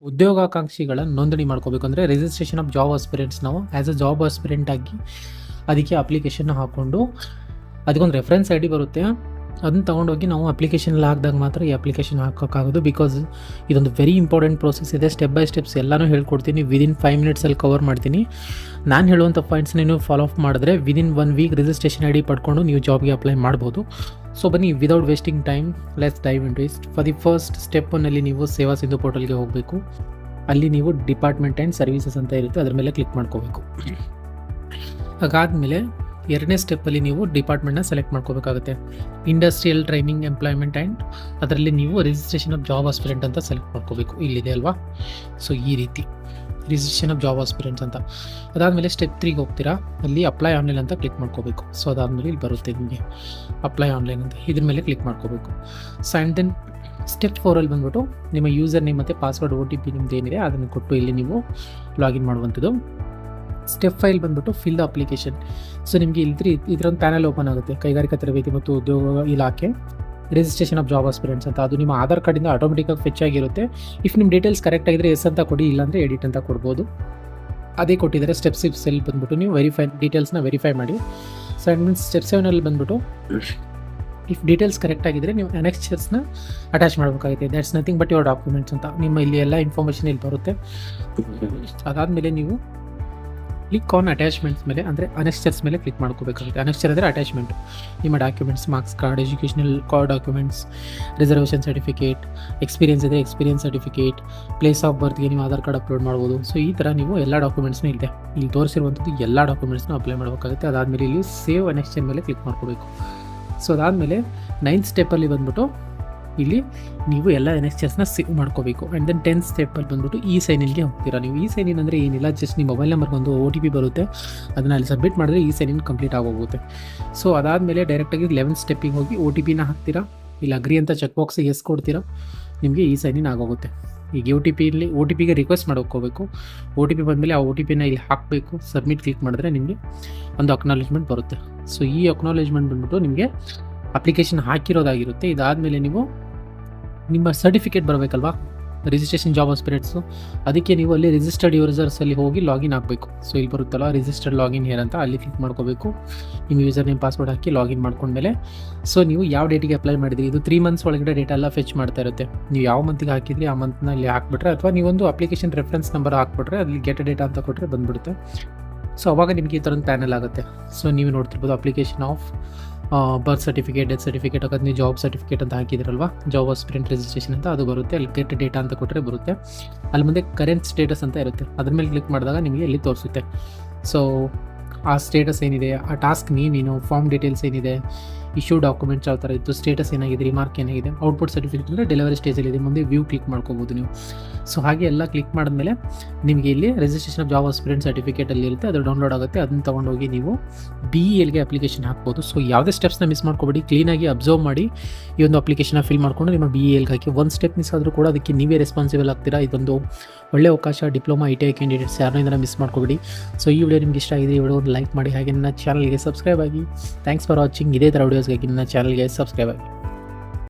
ಉದ್ಯೋಗಾಕಾಂಕ್ಷಿಗಳ ನೋಂದಣಿ ಮಾಡ್ಕೋಬೇಕು ಅಂದರೆ ರಿಜಿಸ್ಟ್ರೇಷನ್ ಆಫ್ ಜಾಬ್ ಆಸ್ಪಿರೆಂಟ್ಸ್ ನಾವು ಆ್ಯಸ್ ಅ ಜಾಬ್ ಆಸ್ಪಿರೆಂಟ್ ಆಗಿ ಅದಕ್ಕೆ ಅಪ್ಲಿಕೇಶನ್ ಹಾಕ್ಕೊಂಡು ಅದಕ್ಕೊಂದು ರೆಫರೆನ್ಸ್ ಐ ಡಿ ಬರುತ್ತೆ. ಅದನ್ನ ತೊಗೊಂಡೋಗಿ ನಾವು ಅಪ್ಲಿಕೇಶನಲ್ಲಿ ಹಾಕಿದಾಗ ಮಾತ್ರ ಈ ಅಪ್ಲಿಕೇಶನ್ ಹಾಕೋಕ್ಕಾಗೋದು. ಬಿಕಾಸ್ ಇದೊಂದು ವೆರಿ ಇಂಪಾರ್ಟೆಂಟ್ ಪ್ರೋಸೆಸ್ ಇದೆ. ಸ್ಟೆಪ್ ಬೈ ಸ್ಟೆಪ್ಸ್ ಎಲ್ಲನೂ ಹೇಳ್ಕೊಡ್ತೀನಿ. ವಿದಿನ್ 5 ಮಿನಿಟ್ಸಲ್ಲಿ ಕವರ್ ಮಾಡ್ತೀನಿ. ನಾನು ಹೇಳುವಂಥ ಪಾಯಿಂಟ್ಸ್ನ ನೀವು ಫಾಲೋ ಅಪ್ ಮಾಡಿದ್ರೆ within 1 week registration I D ಪಡ್ಕೊಂಡು ನೀವು ಜಾಬ್ಗೆ ಅಪ್ಲೈ ಮಾಡ್ಬೋದು. ಸೊ ಬನ್ನಿ, without wasting time let's dive into it. For the first step ಒನ್ನಲ್ಲಿ ನೀವು ಸೇವಾ ಸಿಂಧು ಪೋರ್ಟಲ್ಗೆ ಹೋಗಬೇಕು. ಅಲ್ಲಿ ನೀವು ಡಿಪಾರ್ಟ್ಮೆಂಟ್ ಆ್ಯಂಡ್ ಸರ್ವಿಸಸ್ ಅಂತ ಇರುತ್ತೆ, ಅದರ ಮೇಲೆ ಕ್ಲಿಕ್ ಮಾಡ್ಕೋಬೇಕು. ಅದಾದಮೇಲೆ ಎರಡನೇ ಸ್ಟೆಪ್ಪಲ್ಲಿ ನೀವು ಡಿಪಾರ್ಟ್ಮೆಂಟ್ನ ಸೆಲೆಕ್ಟ್ ಮಾಡ್ಕೋಬೇಕಾಗುತ್ತೆ. ಇಂಡಸ್ಟ್ರಿಯಲ್ ಟ್ರೈನಿಂಗ್ ಎಂಪ್ಲಾಯ್ಮೆಂಟ್ ಆ್ಯಂಡ್ ಅದರಲ್ಲಿ ನೀವು ರಿಜಿಸ್ಟ್ರೇಷನ್ ಆಫ್ ಜಾಬ್ ಆಸ್ಪಿರೆಂಟ್ ಅಂತ ಸೆಲೆಕ್ಟ್ ಮಾಡ್ಕೋಬೇಕು. ಇಲ್ಲಿದೆ ಅಲ್ವಾ, ಸೊ ಈ ರೀತಿ ರಿಜಿಸ್ಟ್ರೇಷನ್ ಆಫ್ ಜಾಬ್ ಆಸ್ಪಿರೆಂಟ್ಸ್ ಅಂತ. ಅದಾದಮೇಲೆ ಸ್ಟೆಪ್ 3ಗೆ ಹೋಗ್ತೀರಾ, ಅಲ್ಲಿ ಅಪ್ಲೈ ಆನ್ಲೈನ್ ಅಂತ ಕ್ಲಿಕ್ ಮಾಡ್ಕೋಬೇಕು. ಸೊ ಅದಾದಮೇಲೆ ಇಲ್ಲಿ ಬರುತ್ತೆ ನಿಮಗೆ ಅಪ್ಲೈ ಆನ್ಲೈನ್ ಅಂತ, ಇದ್ರ ಮೇಲೆ ಕ್ಲಿಕ್ ಮಾಡ್ಕೋಬೇಕು. ಸೊ ಆ್ಯಂಡ್ ದೆನ್ ಸ್ಟೆಪ್ 4ಅಲ್ಲಿ ಬಂದ್ಬಿಟ್ಟು ನಿಮ್ಮ ಯೂಸರ್ ನೇಮ್ ಮತ್ತು ಪಾಸ್ವರ್ಡ್ OTP ನಿಮ್ದು ಏನಿದೆ ಅದನ್ನು ಕೊಟ್ಟು ಇಲ್ಲಿ ನೀವು ಲಾಗಿನ್ ಮಾಡುವಂಥದ್ದು. ಸ್ಟೆಪ್ 5 ಬಂದ್ಬಿಟ್ಟು ಫಿಲ್ ದ ಅಪ್ಲಿಕೇಶನ್. ಸೊ ನಿಮಗೆ ಇದರೊಂದು ಪ್ಯಾನಲ್ ಓಪನ್ ಆಗುತ್ತೆ, ಕೈಗಾರಿಕಾ ತರಬೇತಿ ಮತ್ತು ಉದ್ಯೋಗ ಇಲಾಖೆ ರಿಜಿಸ್ಟ್ರೇಷನ್ ಆಫ್ ಜಾಬ್ ಆಸ್ಪಿರೆಂಟ್ಸ್ ಅಂತ. ಅದು ನಿಮ್ಮ ಆಧಾರ್ ಕಾರ್ಡಿಂದ ಆಟೋಮೆಟಿಕಾಗಿ ಫೆಚ್ ಆಗಿರುತ್ತೆ. ಇಫ್ ನಿಮ್ಮ ಡೀಟೇಲ್ಸ್ ಕರೆಕ್ಟ್ ಆಗಿದ್ರೆ ಎಸ್ ಅಂತ ಕೊಡಿ, ಇಲ್ಲಾಂದರೆ ಎಡಿಟ್ ಅಂತ ಕೊಡ್ಬೋದು. ಅದೇ ಕೊಟ್ಟಿದ್ದಾರೆ. ಸ್ಟೆಪ್ 6 ಬಂದ್ಬಿಟ್ಟು ನೀವು ಡೀಟೇಲ್ಸ್ನ ವೆರಿಫೈ ಮಾಡಿ. ಸೊ ಆ್ಯಂಡ್ ಮೀನ್ಸ್ ಸ್ಟೆಪ್ 7 ಬಂದ್ಬಿಟ್ಟು ಇಫ್ ಡೀಟೇಲ್ಸ್ ಕರೆಕ್ಟ್ ಆಗಿದ್ರೆ ನೀವು ಅನೆಕ್ಸ್ಚರ್ಸ್ನ ಅಟ್ಯಾಚ್ ಮಾಡಬೇಕಾಗುತ್ತೆ. That's nothing but your documents ಅಂತ. ನಿಮ್ಮ ಇಲ್ಲಿ ಎಲ್ಲ ಇನ್ಫಾರ್ಮೇಷನ್ ಇಲ್ಲಿ ಬರುತ್ತೆ. ಅದಾದಮೇಲೆ ನೀವು ಕ್ಲಿಕ್ ಆನ್ ಅಟ್ಯಾಚ್ಮೆಂಟ್ಸ್ ಮೇಲೆ ಅಂದರೆ ಅನೆಕ್ಸ್ಚರ್ಸ್ ಮೇಲೆ ಕ್ಲಿಕ್ ಮಾಡ್ಕೋಬೇಕಾಗುತ್ತೆ. ಅನೆಕ್ಸ್ಚರ್ ಅಂದರೆ ಅಟ್ಯಾಚ್ಮೆಂಟ್, ನಿಮ್ಮ documents, marks card, educational card documents, reservation certificate, experience ಇದೆ ಎಕ್ಸ್ಪೀರಿಯನ್ಸ್ ಸರ್ಟಿಫಿಕೇಟ್, ಪ್ಲೇಸ್ ಆಫ್ ಬರ್ತ್ಗೆ ನೀವು ಆಧಾರ್ ಕಾರ್ಡ್ ಅಪ್ಲೋಡ್ ಮಾಡ್ಬೋದು. ಸೊ ಈ ಥರ ನೀವು ಎಲ್ಲ ಡಾಕ್ಯುಮೆಂಟ್ಸ್ನ ಇದೆ ಇಲ್ಲಿ ತೋರಿಸಿರುವಂಥದ್ದು ಎಲ್ಲ ಡಾಕ್ಯುಮೆಂಟ್ಸ್ನ ಅಪ್ಲೈ ಮಾಡಬೇಕಾಗುತ್ತೆ. ಅದಾದಮೇಲೆ ಇಲ್ಲಿ ಸೇವ್ ಅನೆಕ್ಸ್ಚರ್ ಮೇಲೆ ಕ್ಲಿಕ್ ಮಾಡ್ಕೋಬೇಕು. ಸೊ ಅದಾದಮೇಲೆ 9th ಸ್ಟೆಪ್ಪಲ್ಲಿ ಬಂದ್ಬಿಟ್ಟು ಇಲ್ಲಿ ನೀವು ಎಲ್ಲ ಅನೆಕ್ಸ್ಚರ್ಸ್ನ ಸೇವ್ ಮಾಡ್ಕೋಬೇಕು. ಆ್ಯಂಡ್ ದೆನ್ 10th ಸ್ಟೆಪ್ಪಲ್ಲಿ ಬಂದ್ಬಿಟ್ಟು ಈ ಸೈನ್ ಇನ್ಗೆ ಹೋಗ್ತೀರಾ. ನೀವು ಈ ಸೈನ್ ಇನ್ ಅಂದರೆ ಏನಿಲ್ಲ, ಜಸ್ಟ್ ನಿಮ್ಮ ಮೊಬೈಲ್ ನಂಬರ್ಗೆ ಒಂದು OTP ಬರುತ್ತೆ, ಅದನ್ನು ಅಲ್ಲಿ ಸಬ್ಮಿಟ್ ಮಾಡಿದ್ರೆ ಈ ಸೈನ್ ಇನ್ ಕಂಪ್ಲೀಟ್ ಆಗೋಗುತ್ತೆ. ಸೊ ಅದಾದಮೇಲೆ ಡೈರೆಕ್ಟಾಗಿ 11th ಸ್ಟೆಪ್ಪಿಗೆ ಹೋಗಿ OTPನ ಹಾಕ್ತೀರಾ. ಇಲ್ಲಿ ಅಗ್ರಿ ಅಂತ ಚೆಕ್ ಬಾಕ್ಸಿಗೆ ಎಸ್ ಕೊಡ್ತೀರಾ, ನಿಮಗೆ ಈ ಸೈನ್ ಇನ್ ಆಗೋಗುತ್ತೆ. ಈಗ OTPಗೆ ರಿಕ್ವೆಸ್ಟ್ ಮಾಡೋಕ್ಕೋಗಬೇಕು. OTP ಬಂದಮೇಲೆ ಆ OTPನ ಇಲ್ಲಿ ಹಾಕಬೇಕು. ಸಬ್ಮಿಟ್ ಕ್ಲಿಕ್ ಮಾಡಿದ್ರೆ ನಿಮಗೆ ಒಂದು ಅಕ್ನಾಲೇಜ್ಮೆಂಟ್ ಬರುತ್ತೆ. ಸೊ ಈ ಅಕ್ನಾಲೇಜ್ಮೆಂಟ್ ಬಂದ್ಬಿಟ್ಟು ನಿಮಗೆ ಅಪ್ಲಿಕೇಶನ್ ಹಾಕಿರೋದಾಗಿರುತ್ತೆ. ಇದಾದಮೇಲೆ ನೀವು ನಿಮ್ಮ ಸರ್ಟಿಫಿಕೇಟ್ ಬರಬೇಕಲ್ವಾ, ರಿಜಿಸ್ಟ್ರೇಷನ್ ಜಾಬ್ ಆಸ್ಪಿರೆಂಟ್ಸು, ಅದಕ್ಕೆ ನೀವು ಅಲ್ಲಿ ರಿಜಿಸ್ಟರ್ಡ್ ಯೂಸರ್ಸಲ್ಲಿ ಹೋಗಿ ಲಾಗಿನ್ ಆಗಬೇಕು. ಸೊ ಇಲ್ಲಿ ಬರುತ್ತಲ್ಲ ರಿಜಿಸ್ಟರ್ಡ್ ಲಾಗಿನ್ ಹೇರ್ ಅಂತ, ಅಲ್ಲಿ ಕ್ಲಿಕ್ ಮಾಡ್ಕೋಬೇಕು. ನಿಮ್ಮ ಯೂಸರ್ ನೇಮ್ ಪಾಸ್ವರ್ಡ್ ಹಾಕಿ ಲಾಗಿನ್ ಮಾಡ್ಕೊಂಡ್ಮೇಲೆ ಸೊ ನೀವು ಯಾವ ಡೇಟಿಗೆ ಅಪ್ಲೈ ಮಾಡಿದ್ರಿ, ಇದು 3 ಮಂತ್ಸ್ ಒಳಗಡೆ ಡೇಟಾ ಎಲ್ಲ ಫೆಚ್ ಮಾಡ್ತಾ ಇರುತ್ತೆ. ನೀವು ಯಾವ ಮಂತಿಗೆ ಹಾಕಿದ್ರಿ ಆ ಮಂತ್ನ ಇಲ್ಲಿ ಹಾಕ್ಬಿಟ್ರೆ, ಅಥವಾ ನೀವೊಂದು ಅಪ್ಲಿಕೇಶನ್ ರೆಫರೆನ್ಸ್ ನಂಬರ್ ಹಾಕ್ಬಿಟ್ರೆ ಅಲ್ಲಿ ಗೆಟ್ ಡೇಟಾ ಅಂತ ಕೊಟ್ಟರೆ ಬಂದುಬಿಡುತ್ತೆ. ಸೊ ಅವಾಗ ನಿಮಗೆ ಈ ಥರದ್ದು ಪ್ಯಾನಲ್ ಆಗುತ್ತೆ. ಸೊ ನೀವು ನೋಡ್ತಿರ್ಬೋದು application of birth certificate, death certificate, ಹಾಕೋದು ನೀವು ಜಾಬ್ ಸರ್ಟಿಫಿಕೇಟ್ ಅಂತ ಹಾಕಿದ್ರಲ್ವಾ, ಜಾಬ್ ಆಸ್ಪಿರೆಂಟ್ ರಿಜಿಸ್ಟ್ರೇಷನ್ ಅಂತ ಅದು ಬರುತ್ತೆ. ಅಲ್ಲಿ ಗೆಟ್ ಡೇಟಾ ಅಂತ ಕೊಟ್ಟರೆ ಬರುತ್ತೆ. ಅಲ್ಲಿ ಮುಂದೆ ಕರೆಂಟ್ ಸ್ಟೇಟಸ್ ಅಂತ ಇರುತ್ತೆ, ಅದ್ರ ಮೇಲೆ ಕ್ಲಿಕ್ ಮಾಡಿದಾಗ ನಿಮಗೆ ಇಲ್ಲಿ ತೋರಿಸುತ್ತೆ. ಸೊ ಆ ಸ್ಟೇಟಸ್ ಏನಿದೆ, ಆ ಟಾಸ್ಕ್ ನೇಮೇನು, ಫಾರ್ಮ್ ಡೀಟೇಲ್ಸ್ ಏನಿದೆ, ಇಶ್ಯೂ ಡಾಕ್ಯುಮೆಂಟ್ಸ್ ಯಾವ ಥರ ಇತ್ತು, ಸ್ಟೇಟಸ್ ಏನಾಗಿದೆ, ರಿಮಾರ್ಕ್ ಏನಾಗಿದೆ, ಔಟ್ಪುಟ್ ಸರ್ಟಿಫಿಕೇಟ್ ಅಂದರೆ ಡೆಲಿವರಿ ಸ್ಟೇಜಲ್ಲಿದೆ, ಮುಂದೆ ವ್ಯೂ ಕ್ಲಿಕ್ ಮಾಡ್ಕೋಬೋದು ನೀವು. ಸೊ ಹಾಗೆ ಎಲ್ಲ ಕ್ಲಿಕ್ ಮಾಡಿದ್ಮೇಲೆ ನಿಮಗೆ ಇಲ್ಲಿ ರಿಜಿಸ್ಟ್ರೇಷನ್ ಆಫ್ ಜಾಬ್ ಆಸ್ಪಿರೆಂಟ್ ಸರ್ಟಿಫಿಕೇಟಲ್ಲಿ ಇರುತ್ತೆ, ಅದು ಡೌನ್ಲೋಡ್ ಆಗುತ್ತೆ. ಅದನ್ನು ತೊಗೊಂಡೋಗಿ ನೀವು BELಗೆ ಅಪ್ಲಿಕೇಶನ್ ಹಾಕ್ಬೋದು. ಸೊ ಯಾವುದೇ ಸ್ಟೆಪ್ಸ್ನ ಮಿಸ್ ಮಾಡ್ಕೊಬೇಡಿ, ಕ್ಲೀನಾಗಿ ಅಬ್ಸರ್ವ್ ಮಾಡಿ ಈ ಒಂದು ಅಪ್ಲಿಕೇಶನ್ನ ಫಿಲ್ ಮಾಡಿಕೊಂಡು ನಿಮ್ಮ BELಗೆ ಹಾಕಿ. ಒಂದು ಸ್ಟೆಪ್ ಮಿಸ್ ಆದರೂ ಕೂಡ ಅದಕ್ಕೆ ನೀವೇ ರೆಸ್ಪಾನ್ಸಿಬಲ್ ಆಗ್ತೀರಾ. ಇದೊಂದು ಒಳ್ಳೆ ಅವಕಾಶ. ಡಿಪ್ಲೊಮಾ ITI ಕ್ಯಾಂಡಿಡೇಟ್ಸ್ ಯಾರನ್ನೂ ಇದನ್ನು ಮಿಸ್ ಮಾಡ್ಕೊಬೇಡಿ. ಸೊ ಈ ವಿಡಿಯೋ ನಿಮ್ಗೆ ಇಷ್ಟ ಆಗಿದೆ, ಈ ವಿಡಿಯೋ ಒಂದು ಲೈಕ್ ಮಾಡಿ, ಹಾಗೆ ನನ್ನ ಚಾನಲ್ಗೆ ಸಬ್ಸ್ಕ್ರೈಬ್ ಆಗಿ. Thanks for watching. ಇದೇ ಥರ ವಿಡಿಯೋಸ್ಗಾಗಿ ನನ್ನ ಚಾನಲ್ಗೆ ಸಬ್ಸ್ಕ್ರೈಬ್ ಆಗಿ.